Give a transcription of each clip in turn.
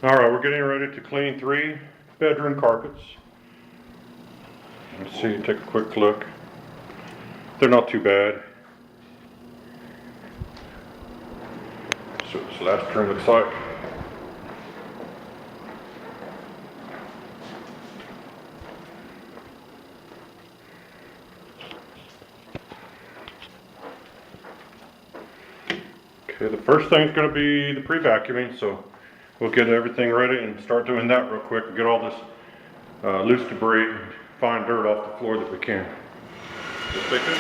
Alright, we're getting ready to clean 3 bedroom carpets. Let's see, take a quick look. They're not too bad. So this last trim looks like. Okay, the first thing is going to be the pre-vacuuming, so we'll get everything ready and start doing that real quick and get all this loose debris and fine dirt off the floor that we can. Just take it.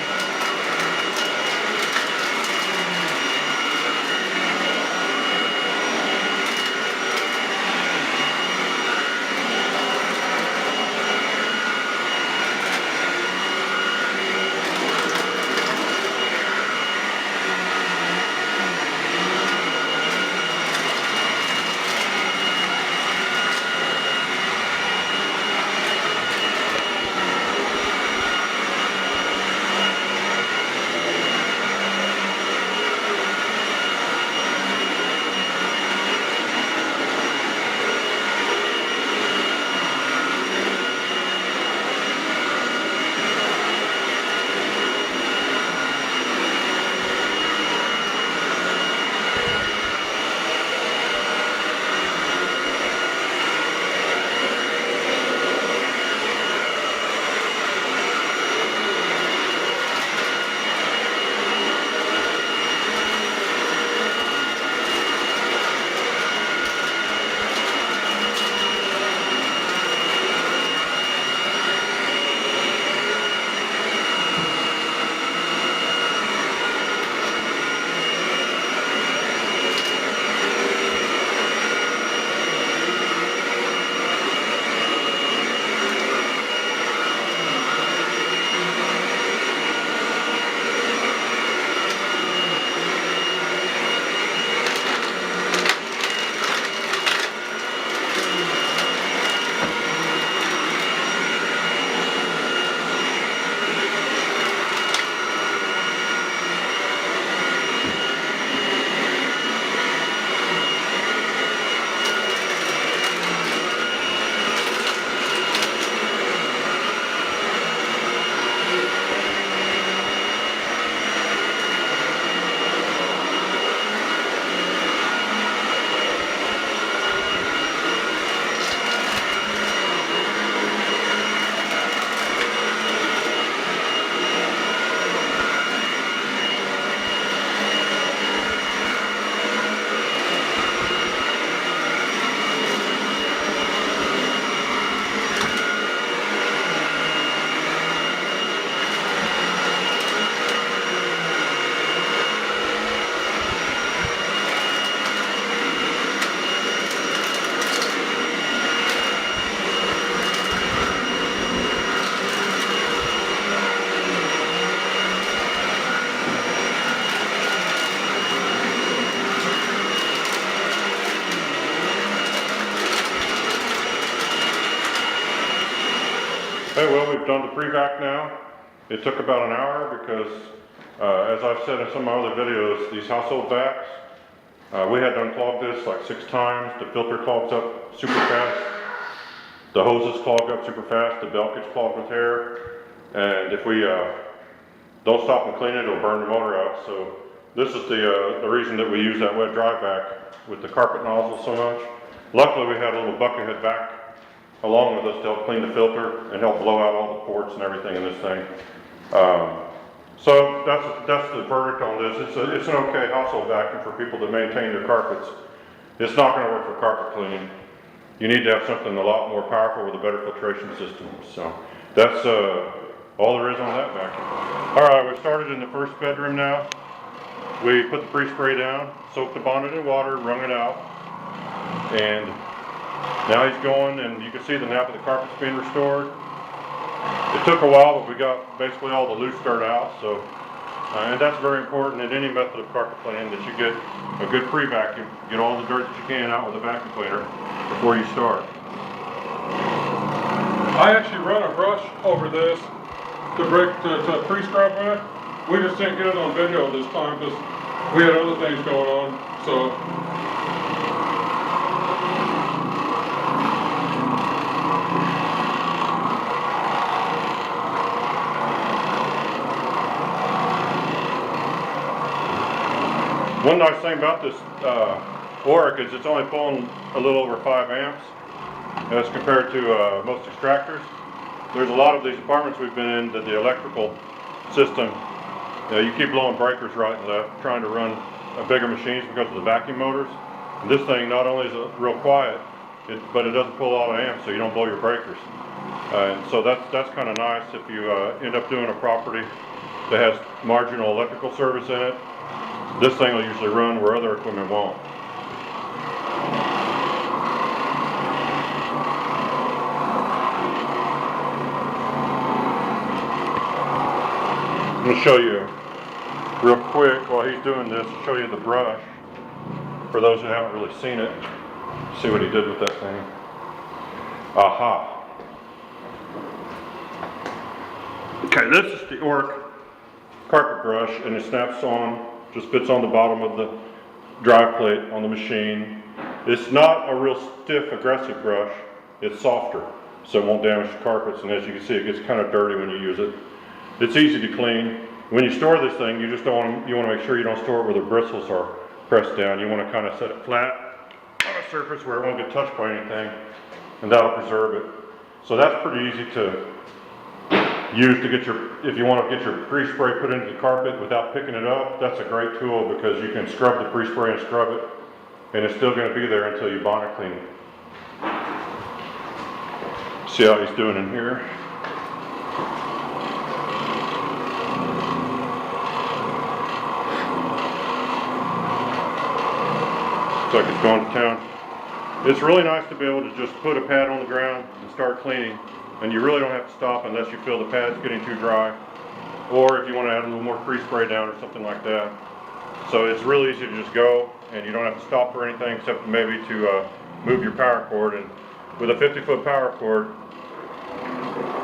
Okay, well, we've done the pre-vac now. It took about an hour because, as I've said in some of my other videos, these household vacs, we had to unclog this like 6 times. The filter clogs up super fast. The hoses clog up super fast. The belt gets clogged with hair. And if we don't stop and clean it, it'll burn the motor out. So this is the reason that we use that wet dry vac with the carpet nozzle so much. Luckily, we had a little bucket head vac along with us to help clean the filter and help blow out all the ports and everything in this thing. So that's the verdict on this. It's an okay household vacuum for people that maintain their carpets. It's not going to work for carpet cleaning. You need to have something a lot more powerful with a better filtration system. So that's all there is on that vacuum. All right, we started in the first bedroom now. We put the pre-spray down, soaked the bonnet in water, wrung it out, and now he's going, and you can see the nap of the carpet's being restored. It took a while, but we got basically all the loose dirt out. So, and that's very important in any method of carpet cleaning, that you get a good pre-vacuum, get all the dirt that you can out with a vacuum cleaner before you start. I actually run a brush over this to pre-scrub it. We just didn't get it on video this time because we had other things going on. So One nice thing about this Oreck is it's only pulling a little over 5 amps as compared to most extractors. There's a lot of these apartments we've been in that the electrical system, you keep blowing breakers right and left trying to run bigger machines because of the vacuum motors. And this thing not only is real quiet, but it doesn't pull a lot of amps, so you don't blow your breakers. And so that's kind of nice if you end up doing a property that has marginal electrical service in it. This thing will usually run where other equipment won't. I'm going to show you real quick while he's doing this, show you the brush for those who haven't really seen it. See what he did with that thing. Aha. Okay, this is the Oreck carpet brush, and it snaps on, just fits on the bottom of the drive plate on the machine. It's not a real stiff, aggressive brush. It's softer, so it won't damage the carpets, and as you can see, it gets kind of dirty when you use it. It's easy to clean. When you store this thing, you just don't you want to make sure you don't store it where the bristles are pressed down. You want to kind of set it flat on a surface where it won't get touched by anything, and that'll preserve it. So that's pretty easy to use to get if you want to get your pre-spray put into the carpet without picking it up. That's a great tool because you can scrub the pre-spray and scrub it, and it's still going to be there until you bonnet clean it. See how he's doing in here. Looks like it's going to town. It's really nice to be able to just put a pad on the ground and start cleaning, and you really don't have to stop unless you feel the pad's getting too dry, or if you want to add a little more pre-spray down or something like that. So it's really easy to just go, and you don't have to stop for anything except maybe to move your power cord. And with a 50-foot power cord,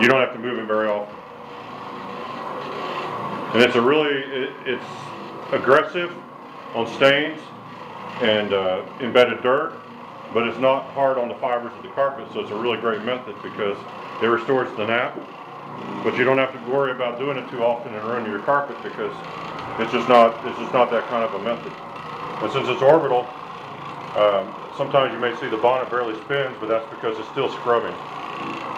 you don't have to move it very often. And it's it's aggressive on stains and embedded dirt, but it's not hard on the fibers of the carpet, so it's a really great method because it restores the nap, but you don't have to worry about doing it too often and ruining your carpet because it's just not that kind of a method. And since it's orbital, sometimes you may see the bonnet barely spins, but that's because it's still scrubbing.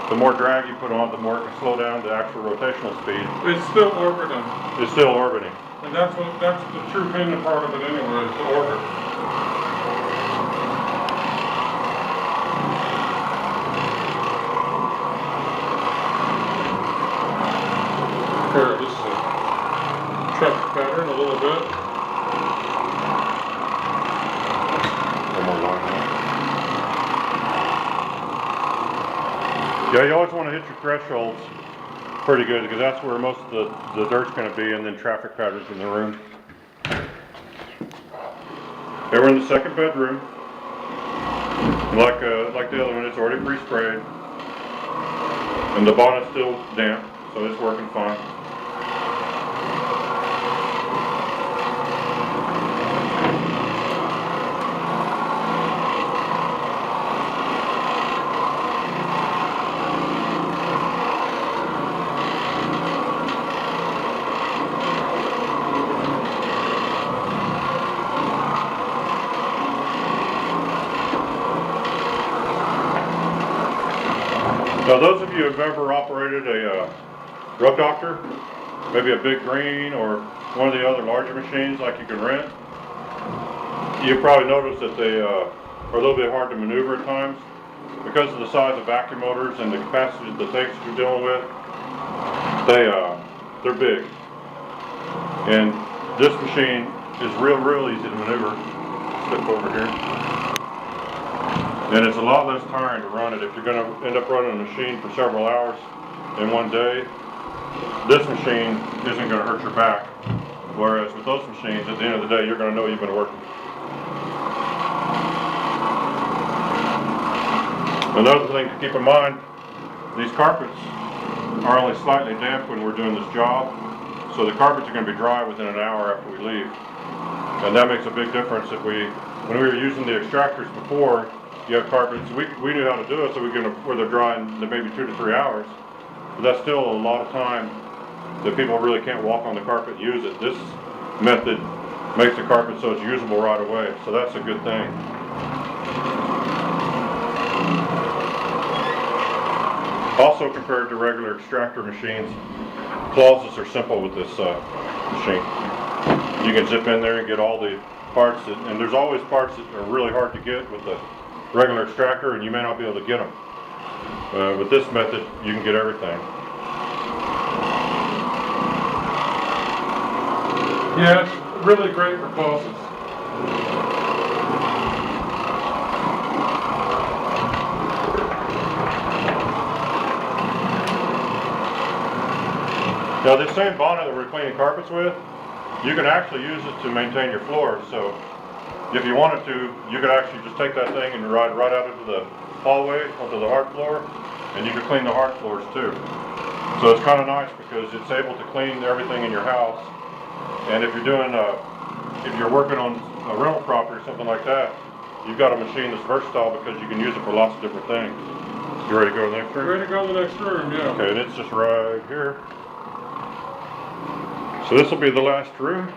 The more drag you put on, the more it can slow down the actual rotational speed. It's still orbiting. It's still orbiting. And that's the true painting part of it anyway, is the orbit. Here, this is a truck pattern a little bit. One more line there. Yeah, you always want to hit your thresholds pretty good because that's where most of the dirt's going to be, and then traffic patterns in the room. Okay, we're in the second bedroom. Like the other one, it's already pre-sprayed, and the bonnet's still damp, so it's working fine. Now those of you who have ever operated a rub doctor, maybe a Big Green or one of the other larger machines like you can rent, you probably noticed that they are a little bit hard to maneuver at times because of the size of vacuum motors and the capacity of the tanks you're dealing with. They're big, and this machine is real easy to maneuver. Step over here. And it's a lot less tiring to run it. If you're going to end up running a machine for several hours in one day, this machine isn't going to hurt your back. Whereas with those machines, at the end of the day, you're going to know you've been working. Another thing to keep in mind, these carpets are only slightly damp when we're doing this job. So the carpets are going to be dry within an hour after we leave. And that makes a big difference. When we were using the extractors before, you have carpets, we knew how to do it, so where they're dry in maybe 2 to 3 hours. But that's still a lot of time that people really can't walk on the carpet and use it. This method makes the carpet so it's usable right away, so that's a good thing. Also, compared to regular extractor machines, closets are simple with this machine. You can zip in there and get all the parts, and there's always parts that are really hard to get with the regular extractor, and you may not be able to get them. With this method, you can get everything. Yeah, it's really great for closets. Now this same bonnet that we're cleaning carpets with, you can actually use it to maintain your floors. So if you wanted to, you could actually just take that thing and ride right out into the hallway, onto the hard floor, and you can clean the hard floors too. So it's kind of nice because it's able to clean everything in your house. And if you're doing, if you're working on a rental property or something like that, you've got a machine that's versatile because you can use it for lots of different things. You ready to go to the next room? Ready to go to the next room, yeah. Okay, and it's just right here. So this will be the last room.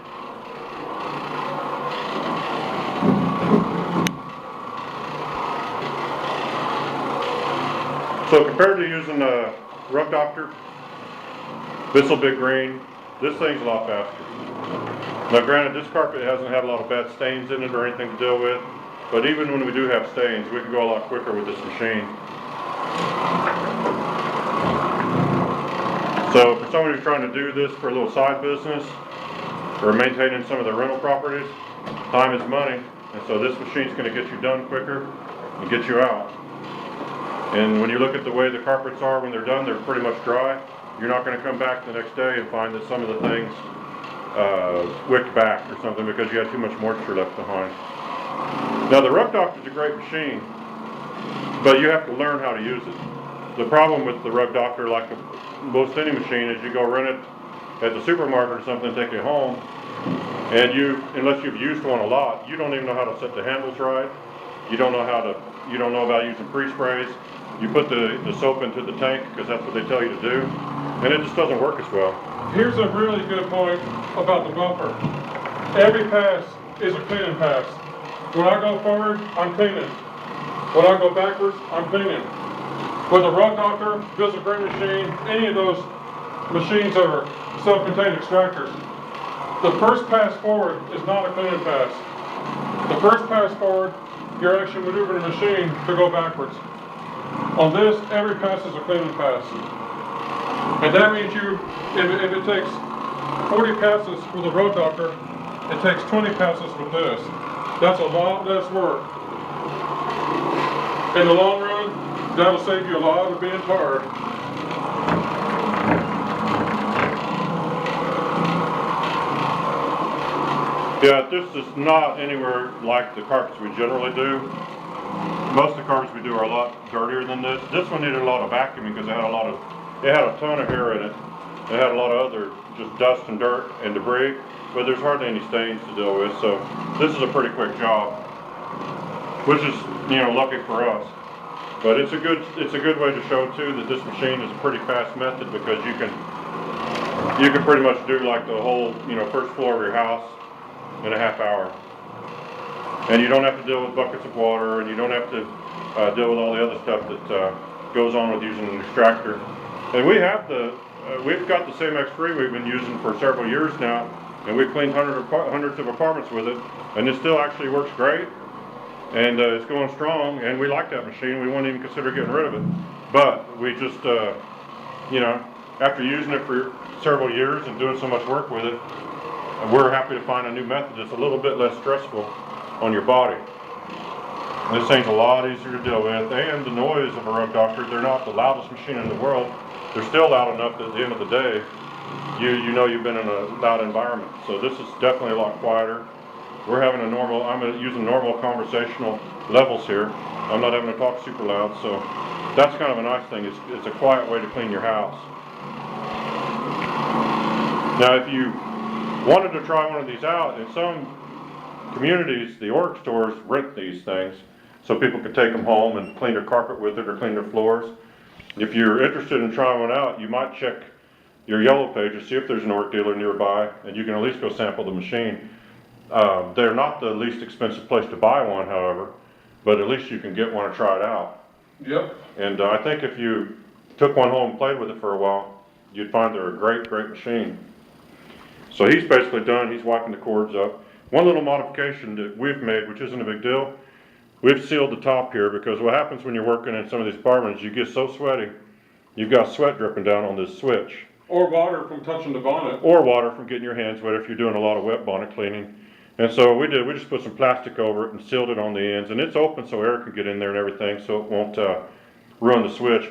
So compared to using a rug doctor, this will be green. This thing's a lot faster. Now granted, this carpet hasn't had a lot of bad stains in it or anything to deal with, but even when we do have stains, we can go a lot quicker with this machine. So for somebody who's trying to do this for a little side business or maintaining some of their rental properties, time is money, and so this machine's going to get you done quicker and get you out. And when you look at the way the carpets are when they're done, they're pretty much dry. You're not going to come back the next day and find that some of the things wicked back or something because you had too much moisture left behind. Now the rug doctor is a great machine, but you have to learn how to use it. The problem with the rug doctor, like most any machine, is you go rent it at the supermarket or something, take it home, and unless you've used one a lot, you don't even know how to set the handles right. You don't know about using pre-sprays. You put the soap into the tank because that's what they tell you to do, and it just doesn't work as well. Here's a really good point about the bumper. Every pass is a cleaning pass. When I go forward, I'm cleaning. When I go backwards, I'm cleaning. With a rug doctor, Visible Grain machine, any of those machines that are self-contained extractors, the first pass forward is not a cleaning pass. The first pass forward, you're actually maneuvering the machine to go backwards. On this, every pass is a cleaning pass. And that means if it takes 40 passes with a rug doctor, it takes 20 passes with this. That's a lot less work. In the long run, that'll save you a lot of being tired. Yeah, this is not anywhere like the carpets we generally do. Most of the carpets we do are a lot dirtier than this. This one needed a lot of vacuuming because it had a ton of hair in it. It had a lot of other just dust and dirt and debris, but there's hardly any stains to deal with. So this is a pretty quick job, which is, lucky for us. But it's a good way to show too that this machine is a pretty fast method because you can pretty much do like the whole first floor of your house in a half hour. And you don't have to deal with buckets of water, and you don't have to deal with all the other stuff that goes on with using an extractor. And we've got the same X3 we've been using for several years now, and we've cleaned hundreds of apartments with it, and it still actually works great, and it's going strong, and we like that machine. We wouldn't even consider getting rid of it. But we just, after using it for several years and doing so much work with it, we're happy to find a new method that's a little bit less stressful on your body. This thing's a lot easier to deal with, and the noise of a rug doctor, they're not the loudest machine in the world. They're still loud enough that at the end of the day, you know you've been in a loud environment. So this is definitely a lot quieter. I'm using normal conversational levels here. I'm not having to talk super loud, so that's kind of a nice thing. It's a quiet way to clean your house. Now if you wanted to try one of these out, in some communities, the Oreck stores rent these things so people can take them home and clean their carpet with it or clean their floors. If you're interested in trying one out, you might check your yellow page to see if there's an Oreck dealer nearby, and you can at least go sample the machine. They're not the least expensive place to buy one, however, but at least you can get one and try it out. Yep. And I think if you took one home and played with it for a while, you'd find they're a great, great machine. So he's basically done, he's wiping the cords up. One little modification that we've made, which isn't a big deal, we've sealed the top here because what happens when you're working in some of these barrooms, you get so sweaty, you've got sweat dripping down on this switch. Or water from touching the bonnet. Or water from getting your hands wet if you're doing a lot of wet bonnet cleaning. And so we just put some plastic over it and sealed it on the ends, and it's open so air can get in there and everything, so it won't ruin the switch.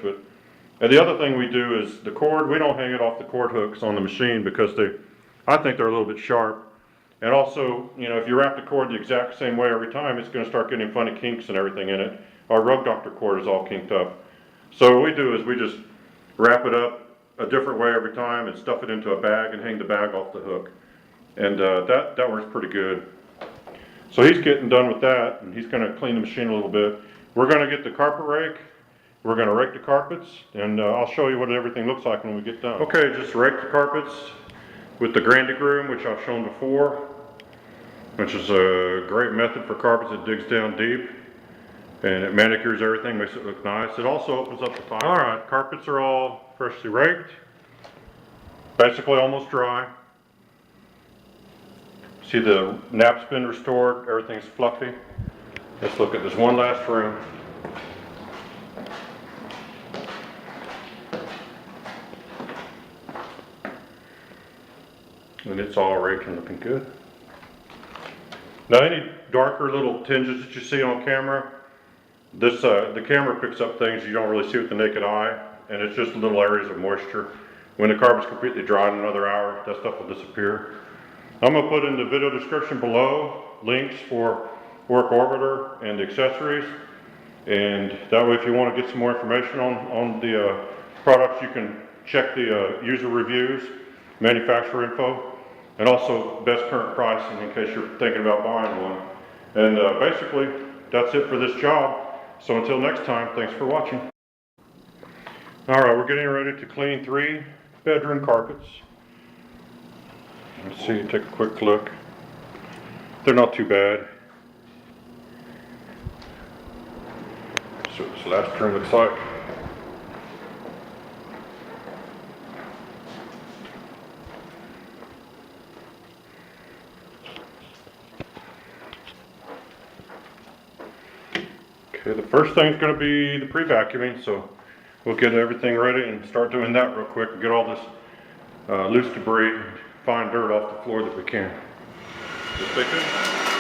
And the other thing we do is the cord, we don't hang it off the cord hooks on the machine because I think they're a little bit sharp. And also, you know, if you wrap the cord the exact same way every time, it's going to start getting funny kinks and everything in it. Our rug doctor cord is all kinked up. So what we do is we just wrap it up a different way every time and stuff it into a bag and hang the bag off the hook. And that works pretty good. So he's getting done with that, and he's going to clean the machine a little bit. We're going to get the carpet rake. We're going to rake the carpets, and I'll show you what everything looks like when we get done. Okay, just rake the carpets with the Grandi Groom, which I've shown before, which is a great method for carpets. It digs down deep, and it manicures everything, makes it look nice. It also opens up the fire. All right, carpets are all freshly raked, basically almost dry. See the nap's been restored, everything's fluffy. Let's look at this one last room. And it's all raked and looking good. Now any darker little tinges that you see on camera, the camera picks up things you don't really see with the naked eye, and it's just little areas of moisture. When the carpet's completely dry in another hour, that stuff will disappear. I'm going to put in the video description below links for Oreck Orbiter and the accessories, and that way if you want to get some more information on the products, you can check the user reviews, manufacturer info, and also best current pricing in case you're thinking about buying one. And basically, that's it for this job. So until next time, thanks for watching. All right, we're getting ready to clean 3 bedroom carpets. Let's see, take a quick look. They're not too bad. So this last room looks like. Okay, the first thing's going to be the pre-vacuuming, so we'll get everything ready and start doing that real quick and get all this loose debris, fine dirt off the floor that we can. Just stay tuned.